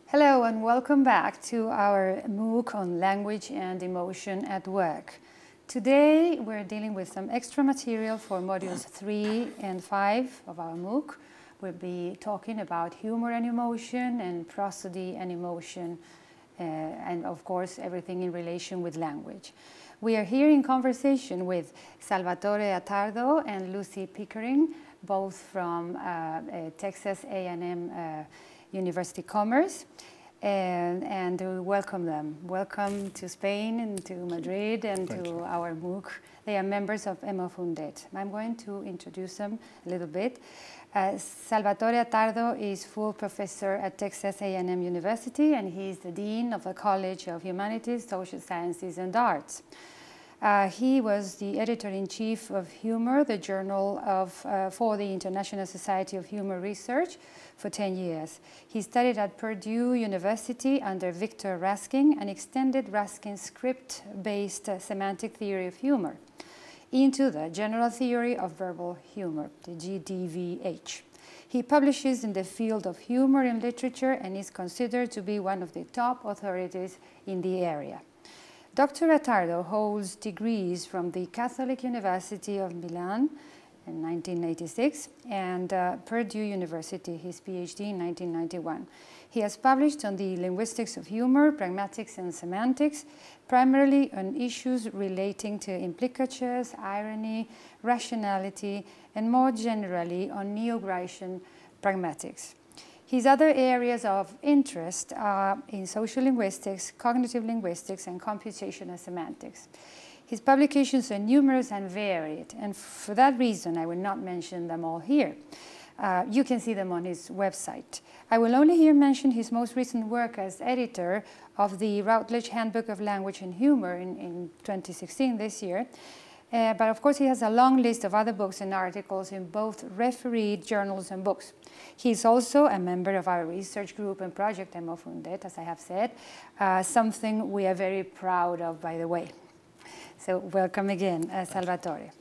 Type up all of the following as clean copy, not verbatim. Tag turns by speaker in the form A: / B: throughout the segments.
A: Hello and welcome back to our MOOC on language and emotion at work. Today we're dealing with some extra material for modules 3 and 5 of our MOOC. We'll be talking about humor and emotion and prosody and emotion and of course everything in relation with language. We are here in conversation with Salvatore Attardo and Lucy Pickering, both from Texas A&M University Commerce, and we welcome them. Welcome to Spain and to Madrid and to our MOOC. They are members of emoción. I'm going to introduce them a little bit. Salvatore Attardo is full professor at Texas A&M University, and he's the Dean of the College of Humanities, Social Sciences and Arts. He was the editor-in-chief of Humor, the journal for the International Society of Humor Research, for 10 years. He studied at Purdue University under Victor Raskin and extended Raskin's script-based semantic theory of humor into the general theory of verbal humor, the GDVH. He publishes in the field of humor in literature and is considered to be one of the top authorities in the area. Dr. Attardo holds degrees from the Catholic University of Milan in 1986 and Purdue University, his PhD in 1991. He has published on the linguistics of humor, pragmatics and semantics, primarily on issues relating to implicatures, irony, rationality, and more generally on neo-Grecian pragmatics. His other areas of interest are in social linguistics, cognitive linguistics, and computational semantics. His publications are numerous and varied, and for that reason I will not mention them all here. You can see them on his website. I will only here mention his most recent work as editor of the Routledge Handbook of Language and Humor in 2016, this year. But of course he has a long list of other books and articles in both refereed journals and books. He is also a member of our research group and project emoción, as I have said, something we are very proud of, by the way. So welcome again, Salvatore.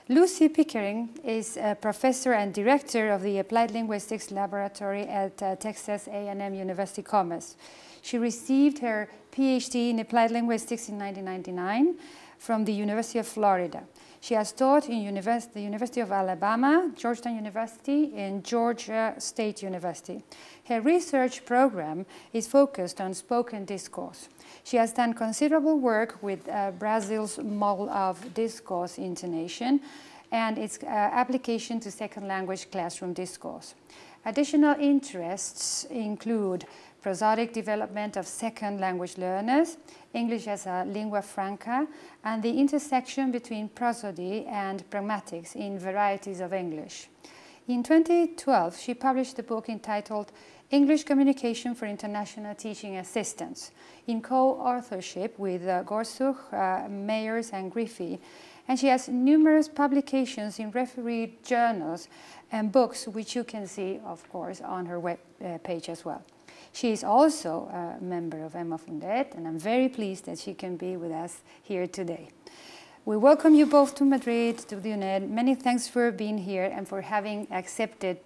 A: Lucy Pickering is a professor and director of the Applied Linguistics Laboratory at Texas A&M University Commerce. She received her PhD in Applied Linguistics in 1999 from the University of Florida. She has taught in the University of Alabama, Georgetown University, and Georgia State University. Her research program is focused on spoken discourse. She has done considerable work with Brazil's model of discourse intonation and its application to second language classroom discourse. Additional interests include prosodic development of second language learners, English as a lingua franca, and the intersection between prosody and pragmatics in varieties of English. In 2012, she published a book entitled English Communication for International Teaching Assistants, in co-authorship with Gorsuch, Mayers, and Griffey, and she has numerous publications in refereed journals and books, which you can see, of course, on her web page as well. She is also a member of emoción, and I'm very pleased that she can be with us here today. We welcome you both to Madrid, to the UNED. Many thanks for being here and for having accepted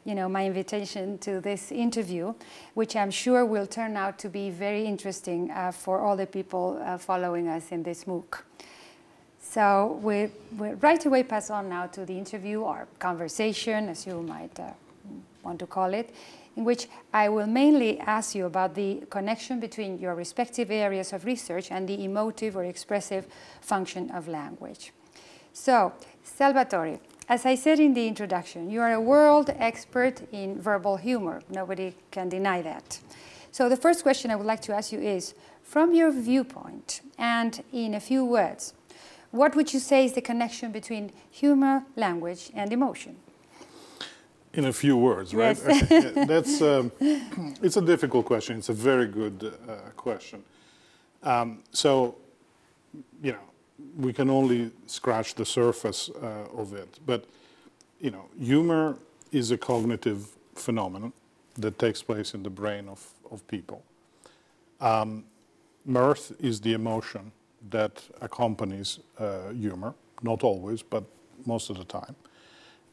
A: my invitation to this interview, which I'm sure will turn out to be very interesting for all the people following us in this MOOC. So we'll right away pass on now to the interview, or conversation, as you might want to call it, in which I will mainly ask you about the connection between your respective areas of research and the emotive or expressive function of language. So, Salvatore, as I said in the introduction, you are a world expert in verbal humor. Nobody can deny that. So the first question I would like to ask you is, from your viewpoint and in a few words, what would you say is the connection between humor, language, and emotion?
B: In a few words, right?
A: Yes.
B: It's a difficult question. It's a very good question. So, we can only scratch the surface of it. But, humor is a cognitive phenomenon that takes place in the brain of people. Mirth is the emotion that accompanies humor. Not always, but most of the time.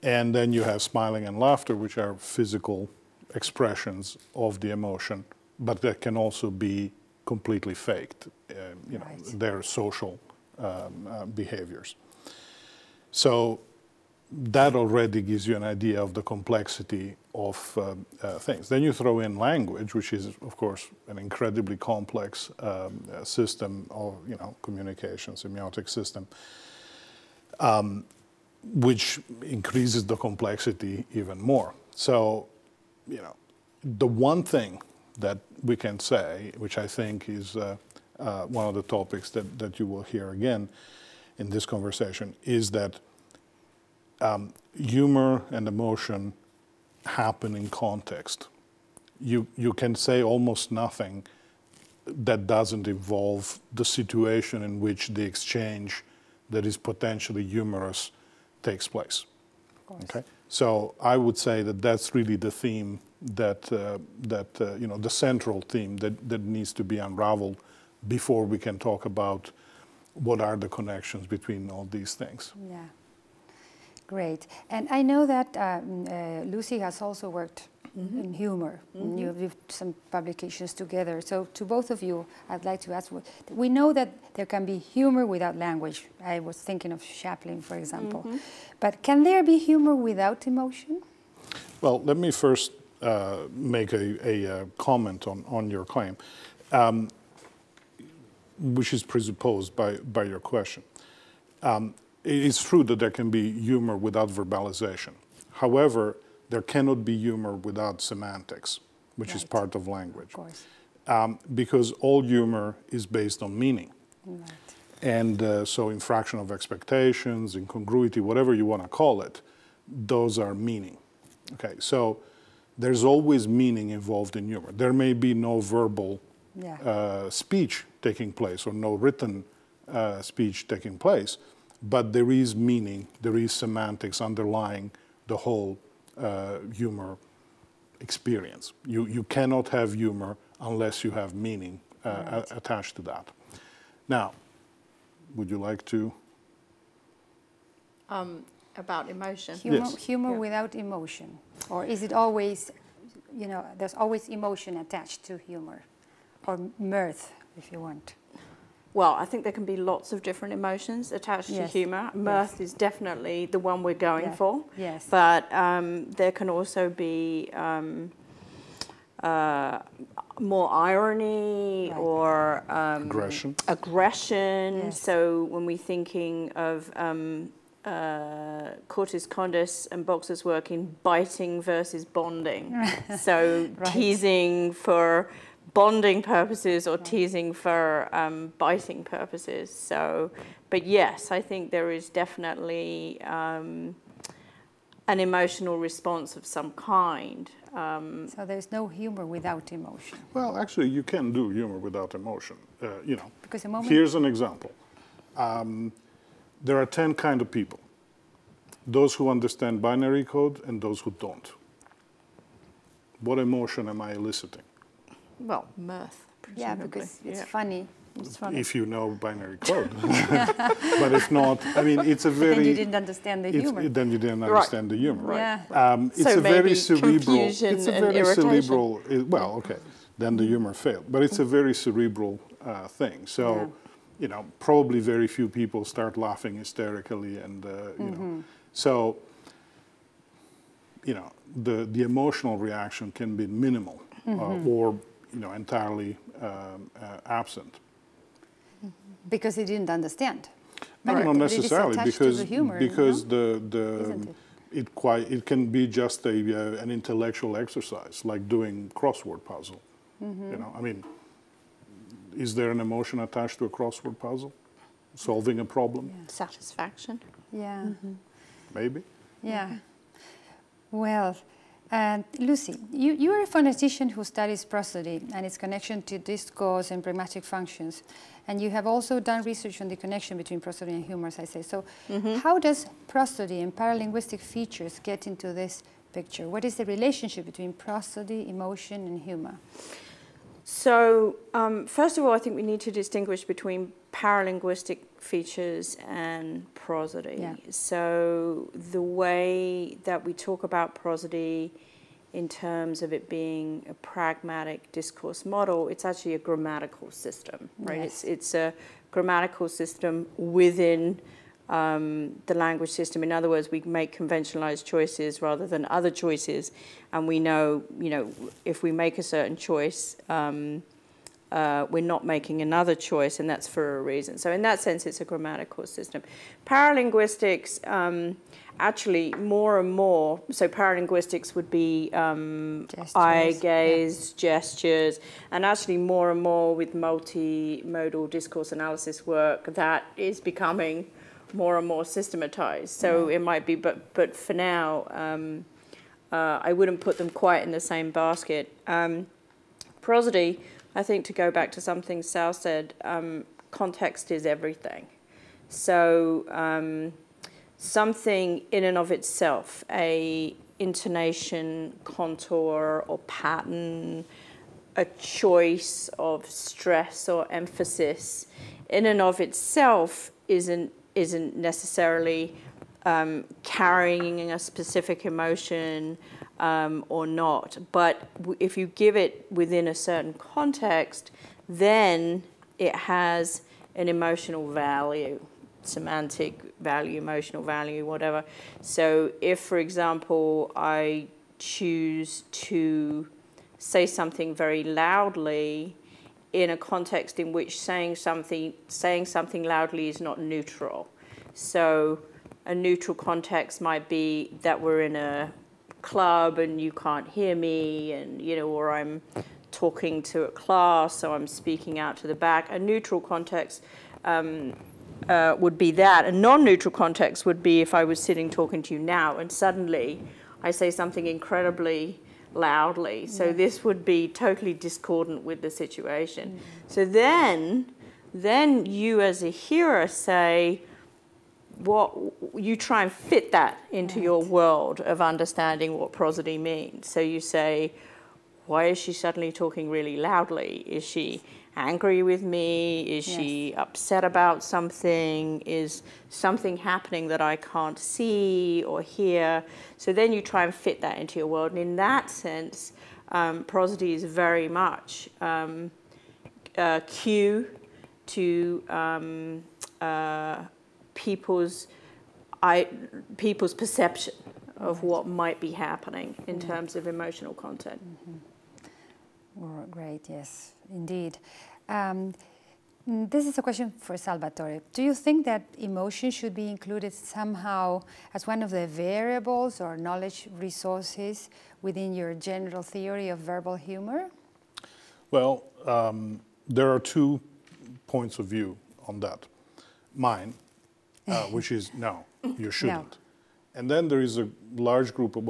B: And then you have smiling and laughter, which are physical expressions of the emotion, but that can also be completely faked. You know, they're social behaviors. So that already gives you an idea of the complexity of things. Then you throw in language, which is, of course, an incredibly complex system of, you know, communication, semiotic system, which increases the complexity even more. So, you know, the one thing that we can say, which I think is one of the topics that you will hear again in this conversation, is that humor and emotion happen in context. You can say almost nothing that doesn't involve the situation in which the exchange that is potentially humorous takes place. Okay, so I would say that that's really the theme that you know, the central theme that needs to be unraveled before we can talk about what are the connections between all these things.
A: Yeah, great. And I know that Lucy has also worked in humor. You have some publications together. So to both of you, I'd like to ask, we know that there can be humor without language. I was thinking of Chaplin, for example. But can there be humor without emotion?
B: Well, let me first make a comment on your claim, which is presupposed by your question. It is true that there can be humor without verbalization. However, there cannot be humor without semantics, which is part of language.
A: Of course.
B: Because all humor is based on meaning.
A: Right.
B: And so infraction of expectations, incongruity, whatever you want to call it, those are meaning. Okay, so there's always meaning involved in humor. There may be no verbal speech taking place or no written speech taking place, but there is meaning, there is semantics underlying the whole humor experience. You cannot have humor unless you have meaning attached to that. Now, would you like to?
C: About emotion.
A: Humor without emotion. Or is it always, you know, there's always emotion attached to humor? Or mirth, if you want.
C: Well, I think there can be lots of different emotions attached to humour. Mirth is definitely the one we're going for.
A: Yes.
C: But there can also be more irony or aggression.
A: Yes.
C: So when we're thinking of Curtis Condis and Boxer's work in biting versus bonding. So teasing for bonding purposes or teasing for biting purposes. So, but yes, I think there is definitely an emotional response of some kind.
A: So there's no humor without emotion.
B: Well, actually, you can do humor without emotion. You know,
A: because a moment.
B: Here's an example. There are 10 kinds of people. Those who understand binary code and those who don't. What emotion am I eliciting?
C: Well, mirth, presumably.
A: Yeah, because it's funny.
C: It's funny.
B: If you know binary code. But if not, I mean, it's a very...
A: Then you didn't understand the humor.
B: Then you didn't understand the humor, right?
A: Yeah.
B: It's
C: so
B: a very cerebral...
C: Confusion
B: it's a
C: and
B: very
C: irritation.
B: cerebral... Well, okay, then the humor failed. But it's a very cerebral thing. So, you know, probably very few people start laughing hysterically and, you know. So, you know, the emotional reaction can be minimal or, you know, entirely absent.
A: Because he didn't understand.
B: No, not necessarily, because it can be just an intellectual exercise, like doing crossword puzzle. You know, I mean, is there an emotion attached to a crossword puzzle? Solving a problem?
C: Yeah. Satisfaction.
A: Yeah.
B: Maybe.
A: Yeah. Well, Lucy, you are a phonetician who studies prosody and its connection to discourse and pragmatic functions. And you have also done research on the connection between prosody and humor, as I say. So how does prosody and paralinguistic features get into this picture? What is the relationship between prosody, emotion, and humor?
C: So, first of all, I think we need to distinguish between paralinguistic features and prosody.
A: Yeah.
C: So, the way that we talk about prosody in terms of it being a pragmatic discourse model, it's actually a grammatical system, right?
A: Yes.
C: It's a grammatical system within the language system. In other words, we make conventionalized choices rather than other choices, and we know, if we make a certain choice, we're not making another choice, and that's for a reason. So in that sense, it's a grammatical system. Paralinguistics, actually more and more, so paralinguistics would be eye gaze, gestures, and actually more and more with multimodal discourse analysis work, that is becoming more and more systematized. So it might be, but for now, I wouldn't put them quite in the same basket. Prosody, I think, to go back to something Sal said, context is everything. So something in and of itself, a intonation, contour, or pattern, a choice of stress or emphasis, in and of itself isn't necessarily carrying a specific emotion or not. But if you give it within a certain context, then it has an emotional value, semantic value, emotional value, whatever. So if, for example, I choose to say something very loudly in a context in which saying something loudly is not neutral. So a neutral context might be that we're in a club and you can't hear me, and or I'm talking to a class, so I'm speaking out to the back. A neutral context would be that. A non-neutral context would be if I was sitting talking to you now and suddenly I say something incredibly loudly. So this would be totally discordant with the situation. So then you as a hearer say, you try and fit that into your world of understanding what prosody means. So you say, why is she suddenly talking really loudly? Is she angry with me? Is she upset about something? Is something happening that I can't see or hear? So then you try and fit that into your world. And in that sense, prosody is very much cue to people's perception of what might be happening in terms of emotional content.
A: Oh, great, yes, indeed. This is a question for Salvatore. Do you think that emotion should be included somehow as one of the variables or knowledge resources within your general theory of verbal humor?
B: Well, there are 2 points of view on that. Mine, which is no, you shouldn't.
A: No.
B: And then there is a large group of,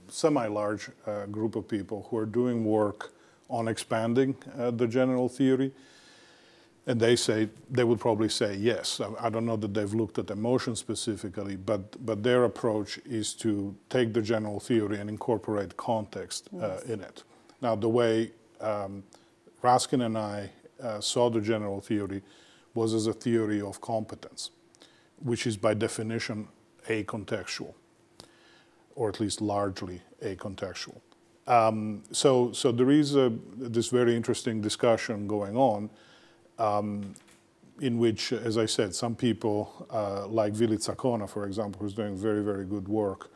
B: semi-large group of people who are doing work on expanding the general theory. And they would probably say yes. I don't know that they've looked at emotion specifically, but their approach is to take the general theory and incorporate context in it. Now, the way Raskin and I saw the general theory was as a theory of competence, which is by definition acontextual, or at least largely acontextual. So there is this very interesting discussion going on in which, as I said, some people like Vili Zacona, for example, who's doing very, very good work,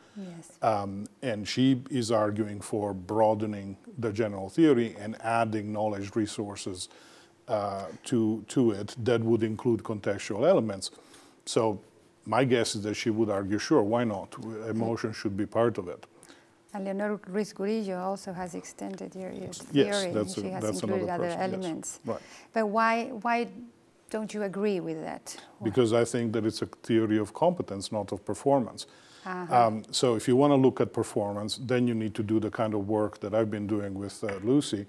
B: and she is arguing for broadening the general theory and adding knowledge resources to it that would include contextual elements. So my guess is that she would argue, sure, why not? Emotion should be part of it.
A: And Leonor Ruiz-Gurillo also has extended your theory.
B: Yes,
A: she has
B: that's
A: included
B: another
A: other
B: person,
A: elements.
B: yes. Right.
A: But why don't you agree with that?
B: Because I think that it's a theory of competence, not of performance. So if you want to look at performance, then you need to do the kind of work that I've been doing with Lucy,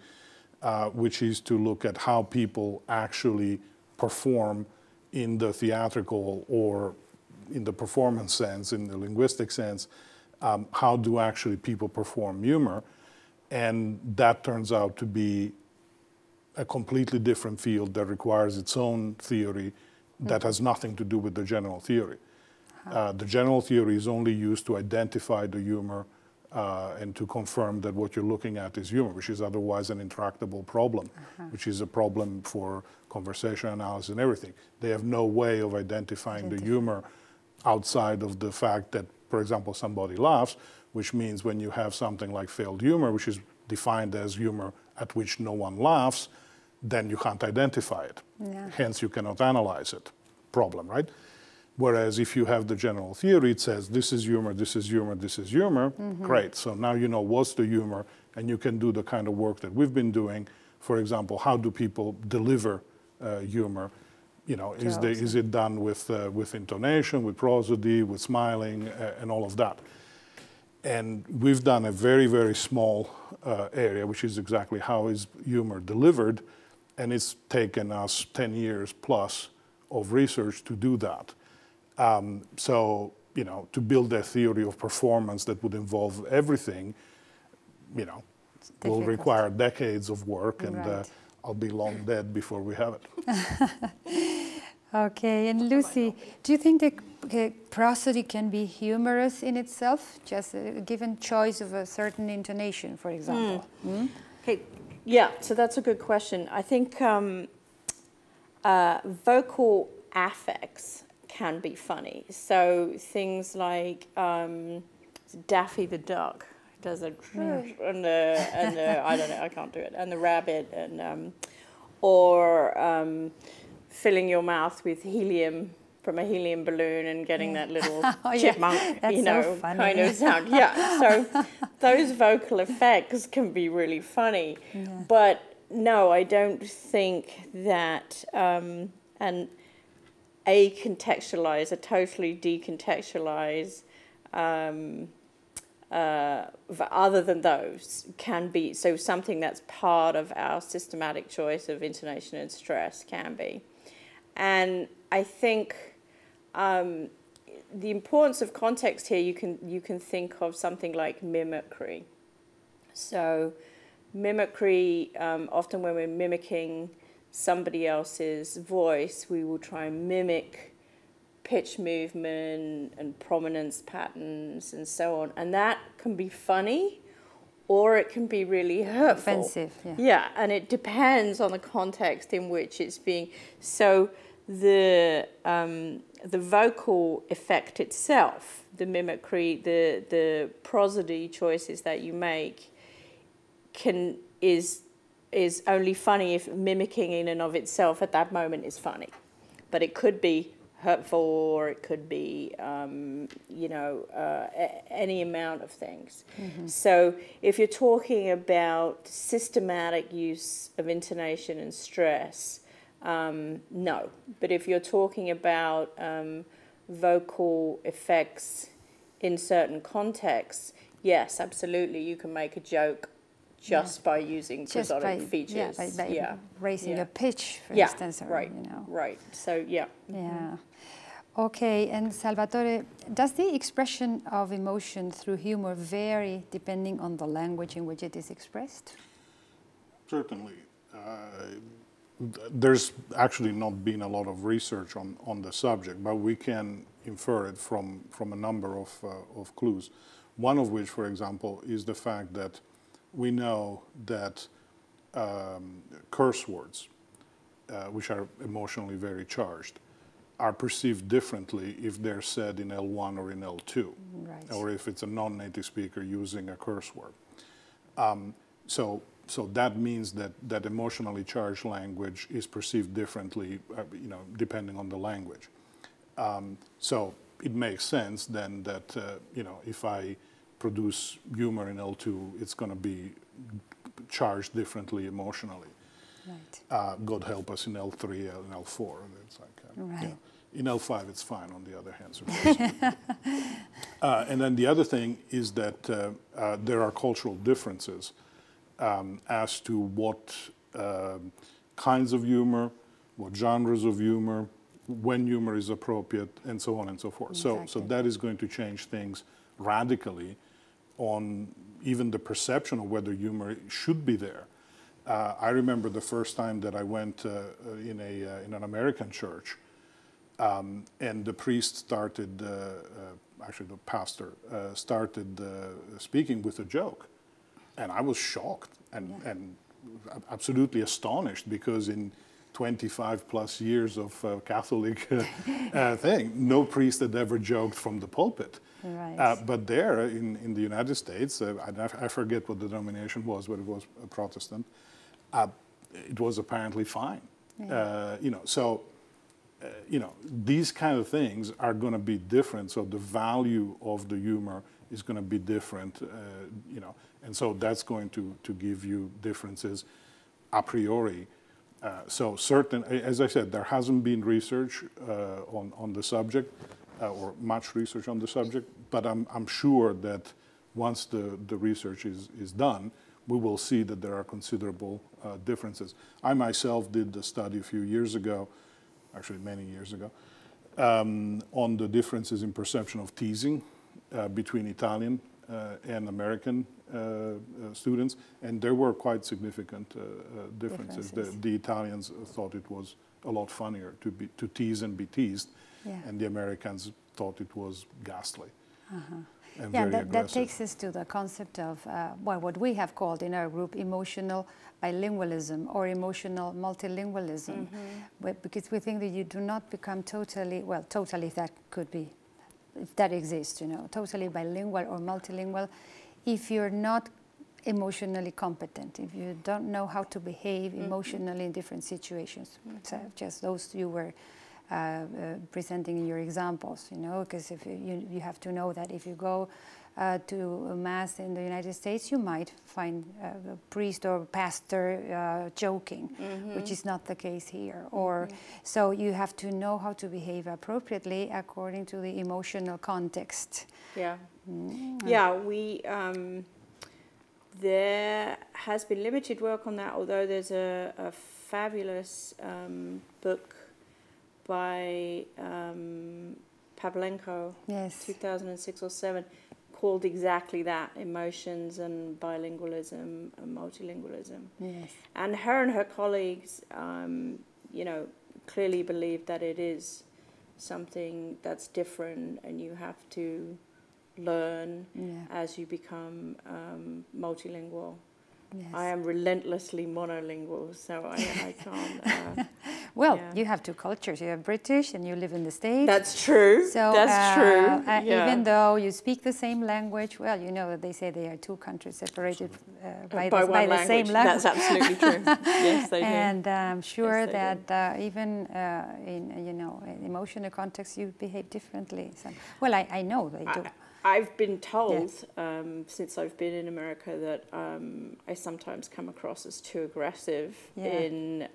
B: which is to look at how people actually perform in the theatrical or in the performance sense, in the linguistic sense. How do actually people perform humor? And that turns out to be a completely different field that requires its own theory that has nothing to do with the general theory. The general theory is only used to identify the humor and to confirm that what you're looking at is humor, which is otherwise an intractable problem, which is a problem for conversation analysis and everything. They have no way of identifying the humor outside of the fact that, for example, somebody laughs, which means when you have something like failed humor, which is defined as humor at which no one laughs, then you can't identify it. Hence, you cannot analyze it. Problem, right? Whereas if you have the general theory, it says this is humor, this is humor, this is humor. Great. So now you know what's the humor, and you can do the kind of work that we've been doing. For example, how do people deliver humor? You know, is it done with intonation, with prosody, with smiling, and all of that? And we've done a very, very small area, which is exactly how is humor delivered, and it's taken us 10 years plus of research to do that. So, you know, to build a theory of performance that would involve everything, you know, will require decades of work, and I'll be long dead before we have it.
A: Okay, and Lucy, do you think that prosody can be humorous in itself, just a given choice of a certain intonation, for example?
C: Okay, yeah, so that's a good question. I think vocal affects can be funny. So things like Daffy the duck does a and I don't know, I can't do it, and the rabbit, and or filling your mouth with helium from a helium balloon and getting that little chipmunk, you know, so kind of sound. Yeah, so those vocal effects can be really funny. But no, I don't think that and acontextualize, a totally decontextualize, other than those can be, so something that's part of our systematic choice of intonation and stress can be. And I think the importance of context here, you can think of something like mimicry. So mimicry, often when we're mimicking somebody else's voice, we will try and mimic pitch movement and prominence patterns and so on. And that can be funny, or it can be really hurtful.
A: Offensive,
C: yeah, and it depends on the context in which it's being. So the vocal effect itself, the mimicry, the prosody choices that you make is only funny if mimicking in and of itself at that moment is funny. But it could be hurtful, or it could be, you know, any amount of things. So if you're talking about systematic use of intonation and stress, no. But if you're talking about vocal effects in certain contexts, yes, absolutely, you can make a joke just by using prosodic features.
A: By raising a pitch, for instance. Or,
C: right,
A: you know.
C: right. So, yeah.
A: Yeah. Okay, and Salvatore, does the expression of emotion through humor vary depending on the language in which it is expressed?
B: Certainly. There's actually not been a lot of research on the subject, but we can infer it from a number of clues. One of which, for example, is the fact that we know that curse words, which are emotionally very charged, are perceived differently if they're said in L1 or in L2, or if it's a non-native speaker using a curse word. So that means that emotionally charged language is perceived differently, you know, depending on the language. So it makes sense then that you know, if I produce humor in L2, it's going to be charged differently emotionally. God help us in L3 and L4. It's like, you know, in L5 it's fine, on the other hand. And then the other thing is that there are cultural differences as to what kinds of humor, what genres of humor, when humor is appropriate, and so on and so forth. So that is going to change things radically on even the perception of whether humor should be there. I remember the first time that I went in an American church, and the priest started, actually the pastor, started speaking with a joke. And I was shocked and absolutely astonished, because in 25 plus years of Catholic thing, no priest had ever joked from the pulpit.
A: Right.
B: But there in the United States, I forget what the denomination was, but it was a Protestant, it was apparently fine.
A: Yeah.
B: You know, so, you know, these kind of things are going to be different. So the value of the humor is going to be different, you know, and so that's going to give you differences a priori. So certain, as I said, there hasn't been research on the subject, or much research on the subject, but I'm sure that once the research is done, we will see that there are considerable differences. I myself did the study a few years ago, actually many years ago, on the differences in perception of teasing between Italian and American students, and there were quite significant differences. The Italians thought it was a lot funnier to tease and be teased, and the Americans thought it was ghastly. And very aggressive.
A: That takes us to the concept of well, what we have called in our group emotional bilingualism or emotional multilingualism, because we think that you do not become totally, well, totally, if that could be, if that exists, you know, totally bilingual or multilingual, if you're not emotionally competent, if you don't know how to behave emotionally in different situations. So just those you were presenting in your examples, you know, because if you have to know that if you go to a mass in the United States, you might find a priest or pastor joking, which is not the case here. Or so you have to know how to behave appropriately according to the emotional context.
C: Yeah, yeah. We there has been limited work on that, although there's a fabulous book by Pavlenko, 2006 or 7, called exactly that, Emotions and Bilingualism and Multilingualism. Yes. And her colleagues, you know, clearly believe that it is something that's different and you have to learn as you become multilingual. Yes. I am relentlessly monolingual, so I can't...
A: well, you have two cultures. You have British and you live in the States.
C: That's true. So, that's true.
A: Even though you speak the same language, well, you know that they say they are two countries separated by the same language.
C: That's absolutely true. Yes, they do.
A: And I'm sure that even in, you know, in emotional context, you behave differently. So, well, I know they do.
C: I've been told since I've been in America that I sometimes come across as too aggressive in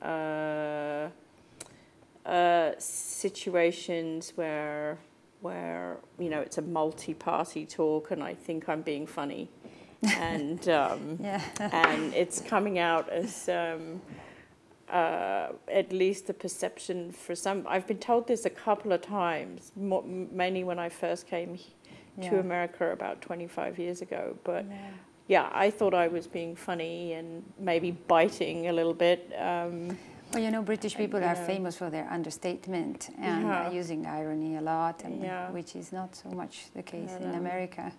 C: situations where you know it's a multi-party talk and I think I'm being funny, and and it's coming out as at least the perception for some. I've been told this a couple of times, mainly when I first came to America about 25 years ago, but I thought I was being funny and maybe biting a little bit.
A: Well, you know, British people are famous for their understatement and using irony a lot, and which is not so much the case in America.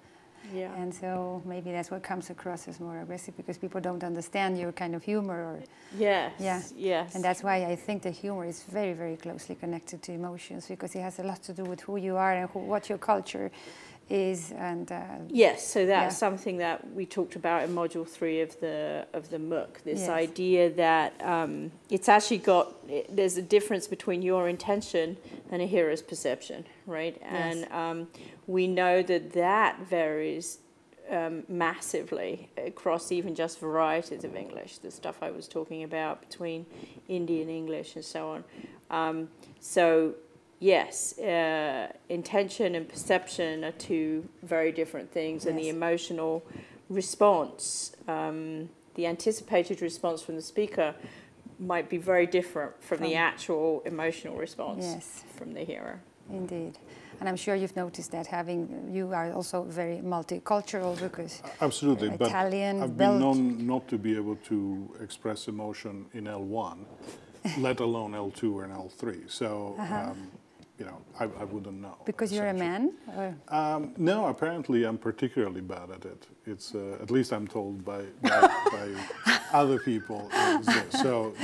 A: Yeah. And so maybe that's what comes across as more aggressive, because people don't understand your kind of humor. Or, yes. And that's why I think the humor is very, very closely connected to emotions, because it has a lot to do with who you are and what your culture is. And
C: yes, so that's something that we talked about in module 3 of the MOOC. This idea that it's actually there's a difference between your intention and a hearer's perception, right? Yes. And we know that varies massively across even just varieties of English, the stuff I was talking about between Indian English and so on. So yes, intention and perception are two very different things, and the emotional response, the anticipated response from the speaker might be very different from the actual emotional response from the hearer.
A: Indeed. And I'm sure you've noticed that you are also very multicultural because
B: absolutely, but
A: Italian,
B: I've been known not to be able to express emotion in L1, let alone L2 or L3. So, you know, I wouldn't know.
A: Because you're a man? Or?
B: No, apparently I'm particularly bad at it. It's at least I'm told by other people. So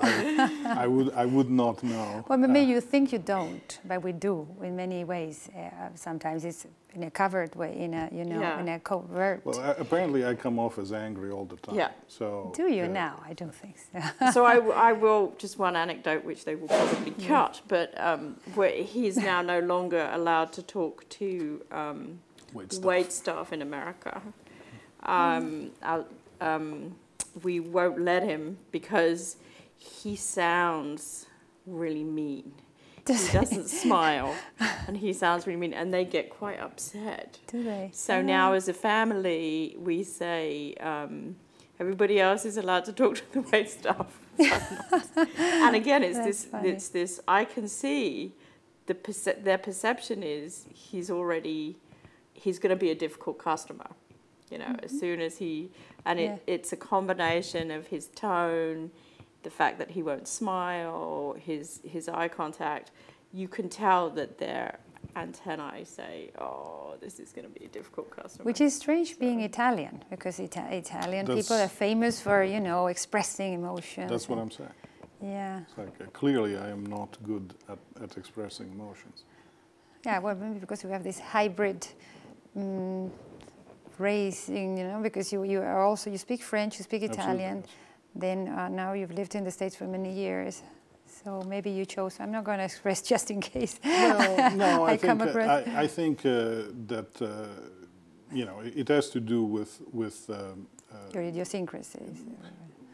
B: I would not know.
A: Well, maybe you think you don't, but we do in many ways. Sometimes it's in a covered way, in a in a covert.
B: Well, apparently I come off as angry all the time.
C: Yeah.
B: So
A: do you now? I don't think so.
C: So I will, just one anecdote which they will probably cut, but where he's now no longer allowed to talk to wait staff in America. We won't let him because he sounds really mean. He doesn't smile, and he sounds really mean, and they get quite upset.
A: Do they?
C: So now, as a family, we say everybody else is allowed to talk to the wait staff. And again, it's this. I can see their perception is he's going to be a difficult customer. You know, as soon as it's a combination of his tone, the fact that he won't smile, his eye contact. You can tell that their antennae say, "Oh, this is going to be a difficult customer."
A: Which is strange, being Italian, because Italian people are famous for expressing emotions.
B: That's what I'm saying.
A: Yeah.
B: It's like clearly I am not good at expressing emotions.
A: Yeah, well, maybe because we have this hybrid. Raising, because you speak French, you speak Italian, then now you've lived in the States for many years, so maybe you chose. I'm not going to express just in case.
B: No, I think that it has to do with
A: your idiosyncrasies.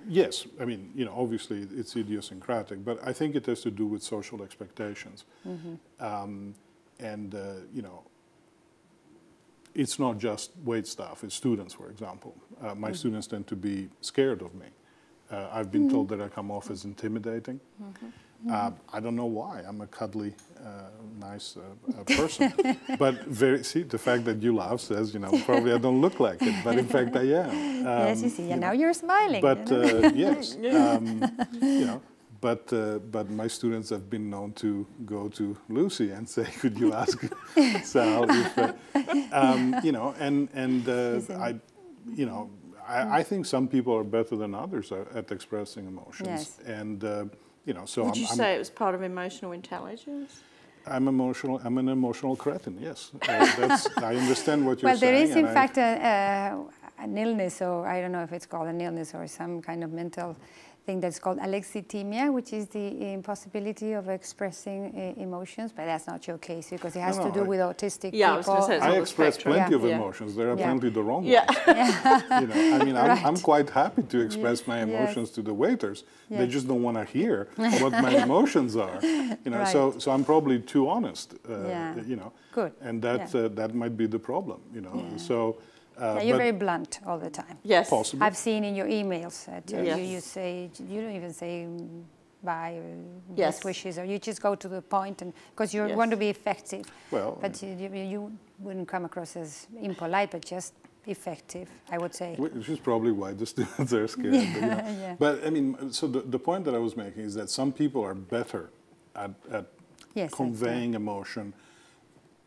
B: Yes, I mean obviously it's idiosyncratic, but I think it has to do with social expectations, and it's not just wait staff, it's students, for example. My students tend to be scared of me. I've been told that I come off as intimidating. I don't know why. I'm a cuddly, nice person. But the fact that you laugh says, probably I don't look like it, but in fact I am.
A: Yes, you see, and now you're smiling.
B: But yes, But my students have been known to go to Lucy and say, "Could you ask Sal if I think some people are better than others at expressing emotions."
A: Yes.
B: And so
C: would you say it was part of emotional intelligence?
B: I'm an emotional cretin. Yes, I understand what you're saying.
A: Well, there is in fact an illness, or I don't know if it's called an illness or some kind of mental thing that's called Alexithymia, which is the impossibility of expressing emotions, but that's not your case because it has to do with autistic people.
C: I was going to say
B: I express plenty of emotions. There are plenty the wrong ones. I'm quite happy to express my emotions to the waiters. They just don't want to hear what my emotions are. So I'm probably too honest.
A: Good.
B: And that might be the problem. So.
A: You're very blunt all the time.
C: Yes.
B: Possibly.
A: I've seen in your emails that you don't even say bye or best wishes, or you just go to the point, and because you want to be effective. Well, but you wouldn't come across as impolite, but just effective, I would say.
B: Which is probably why the students are scared. But I mean, so the point that I was making is that some people are better at conveying emotion,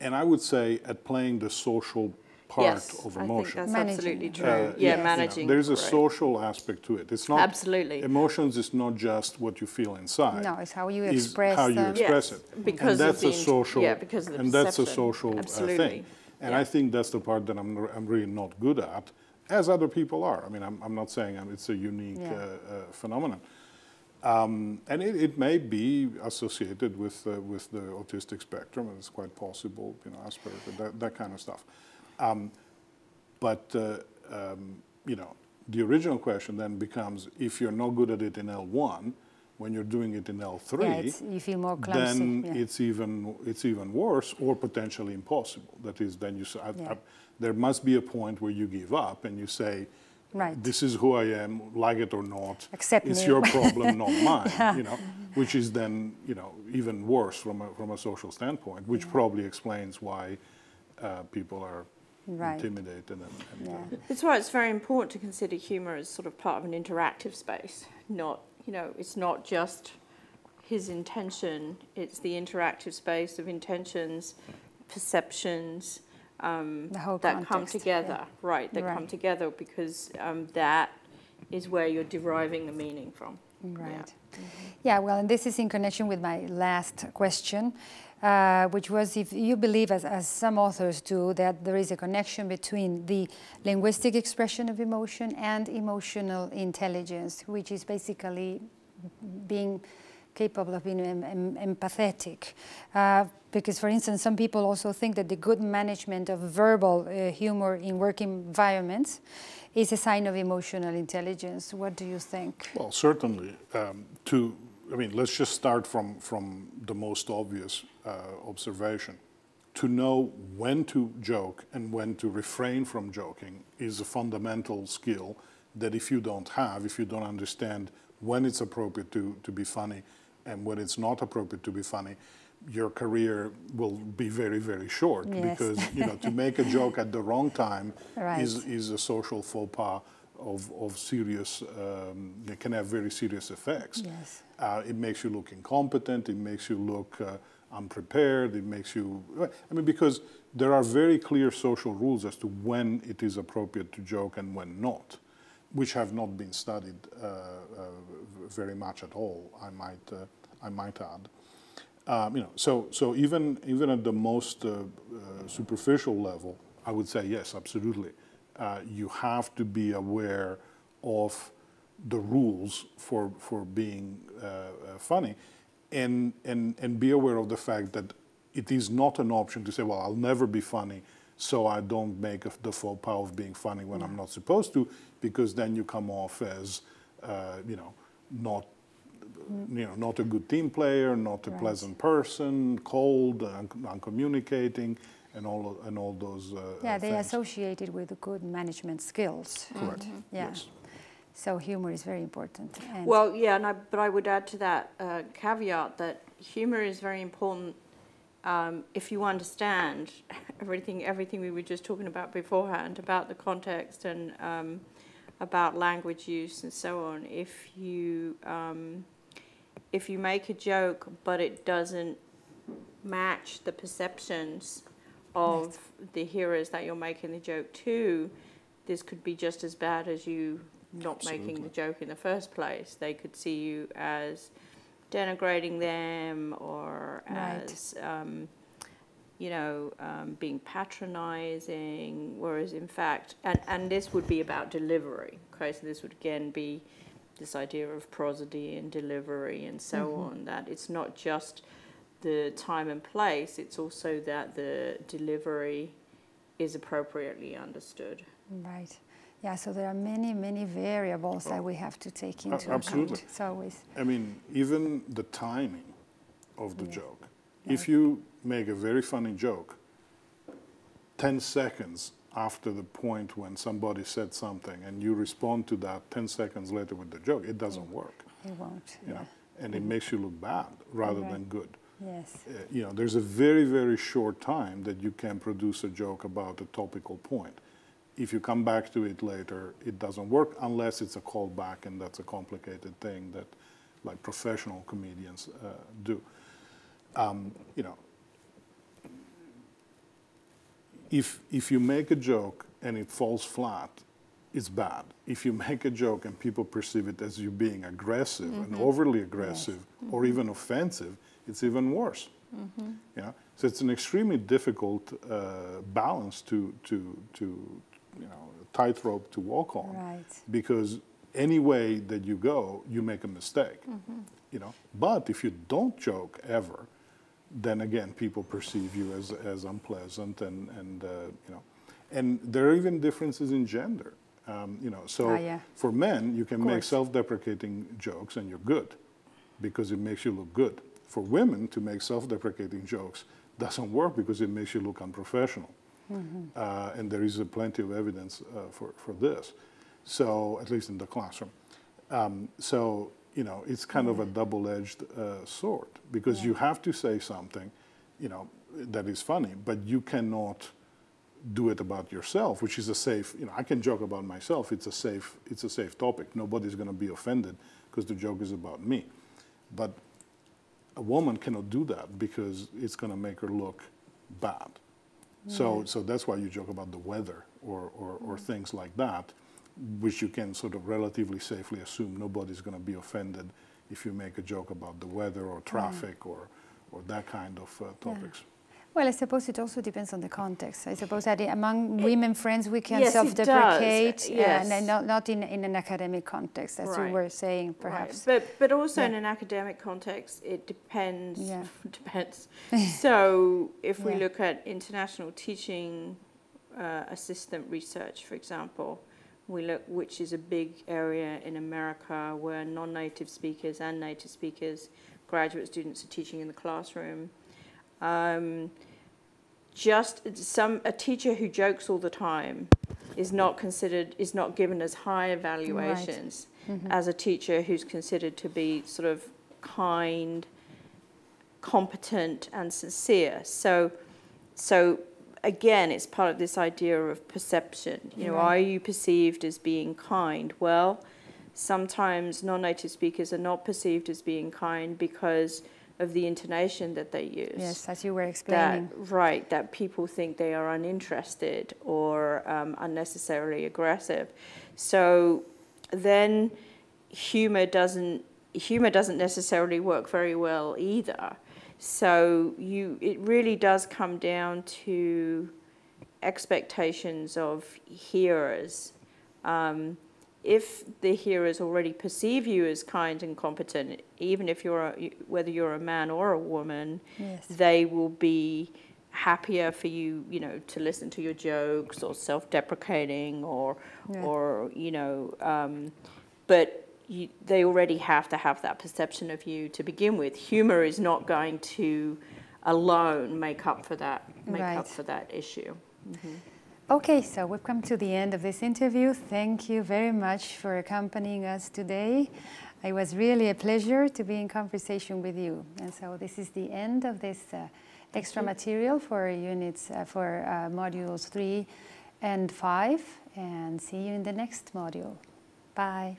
B: and I would say at playing the social part of emotion.
C: I think that's absolutely true. Managing.
B: There's a social aspect to it. It's not
C: absolutely.
B: Emotions is not just what you feel inside.
A: No, it's how you express them.
B: How you express it.
C: Because
B: and that's a social.
C: Because of the
B: and that's a social thing. And
C: I
B: think that's the part that I'm really not good at, as other people are. I mean, I'm not saying it's a unique phenomenon. And it may be associated with the autistic spectrum, and it's quite possible, Asperger, that kind of stuff. But the original question then becomes: if you're not good at it in L1, when you're doing it in L3,
A: you feel more clumsy.
B: Then it's even worse, or potentially impossible. That is, then you say, there must be a point where you give up and you say,
A: Right.
B: This is who I am, like it or not.
A: Accept
B: it's
A: me.
B: your problem, not mine. You know, which is then even worse from a social standpoint, which probably explains why people are intimidated.
C: That's why it's very important to consider humour as sort of part of an interactive space. Not, it's not just his intention; it's the interactive space of intentions, perceptions. That come together, that come together because that is where you're deriving the meaning from.
A: Right. Yeah, well, and this is in connection with my last question, which was if you believe, as some authors do, that there is a connection between the linguistic expression of emotion and emotional intelligence, which is basically being capable of being empathetic. Because, for instance, some people also think that the good management of verbal humor in work environments is a sign of emotional intelligence. What do you think?
B: Well, certainly. Let's just start from the most obvious observation. To know when to joke and when to refrain from joking is a fundamental skill that if you don't understand when it's appropriate to be funny and when it's not appropriate to be funny, your career will be very, very short.
A: Yes.
B: Because to make a joke at the wrong time is a social faux pas of serious. It can have very serious effects.
A: Yes.
B: It makes you look incompetent. It makes you look unprepared. It makes you. Because there are very clear social rules as to when it is appropriate to joke and when not, which have not been studied very much at all. I might add. So even at the most superficial level, I would say yes, absolutely. You have to be aware of the rules for being funny, and be aware of the fact that it is not an option to say, well, I'll never be funny, so I don't make the faux pas of being funny when I'm not supposed to, because then you come off as not a good team player, not a pleasant person, cold, uncommunicating, and all those
A: they
B: things.
A: associated with good management skills.
B: Correct.
A: Yeah.
B: Yes.
A: So humor is very important. And
C: but I would add to that caveat that humor is very important if you understand everything we were just talking about beforehand, about the context and about language use and so on. If you make a joke but it doesn't match the perceptions of the hearers that you're making the joke to, this could be just as bad as you not making the joke in the first place. They could see you as denigrating them or as being patronizing, whereas in fact, and this would be about delivery. Okay, so this would again be this idea of prosody and delivery and so on, that it's not just the time and place, it's also that the delivery is appropriately understood.
A: Right. Yeah, so there are many, many variables that we have to take into
B: absolutely.
A: account. It's always.
B: Even the timing of the joke. If you make a very funny joke 10 seconds after the point when somebody said something and you respond to that 10 seconds later with the joke, it doesn't work.
A: It won't.
B: And it makes you look bad rather than good.
A: Yes.
B: There's a very, very short time that you can produce a joke about a topical point. If you come back to it later, it doesn't work unless it's a callback, and that's a complicated thing that, like, professional comedians do. If you make a joke and it falls flat, it's bad. If you make a joke and people perceive it as you being aggressive and overly aggressive or even offensive, it's even worse. So it's an extremely difficult balance to tightrope to walk on, because any way that you go, you make a mistake. But if you don't joke ever, then again people perceive you as unpleasant, and there are even differences in gender. For men, you can make self-deprecating jokes and you're good because it makes you look good. For women, to make self-deprecating jokes doesn't work because it makes you look unprofessional. And there is plenty of evidence for this. So, at least in the classroom. So, you know, it's kind of a double-edged sword, because you have to say something, you know, that is funny, but you cannot do it about yourself, which is a safe, you know, I can joke about myself, it's a safe topic. Nobody's going to be offended because the joke is about me. But a woman cannot do that because it's going to make her look bad. So that's why you joke about the weather or things like that, which you can sort of relatively safely assume nobody's going to be offended if you make a joke about the weather or traffic or that kind of topics.
A: Well, I suppose it also depends on the context. I suppose that among women friends we can self-deprecate, and not in an academic context, as you were saying, perhaps.
C: Right. But also in an academic context, it depends. Depends. So if we look at international teaching assistant research, for example, we look, which is a big area in America where non-native speakers and native speakers, graduate students are teaching in the classroom. A teacher who jokes all the time is not given as high evaluations as a teacher who's considered to be sort of kind, competent, and sincere. So again, it's part of this idea of perception. You know, are you perceived as being kind? Well, sometimes non-native speakers are not perceived as being kind because of the intonation that they use.
A: Yes, as you were explaining.
C: That people think they are uninterested or unnecessarily aggressive. So then humor doesn't necessarily work very well either. So it really does come down to expectations of hearers. If the hearers already perceive you as kind and competent, even if whether you're a man or a woman, they will be happier for you, you know, to listen to your jokes or self-deprecating or you know, but they already have to have that perception of you to begin with. Humor is not going to alone make up for that issue.
A: Okay, so we've come to the end of this interview. Thank you very much for accompanying us today. It was really a pleasure to be in conversation with you. And so this is the end of this extra material for units, for modules 3 and 5. And see you in the next module. Bye.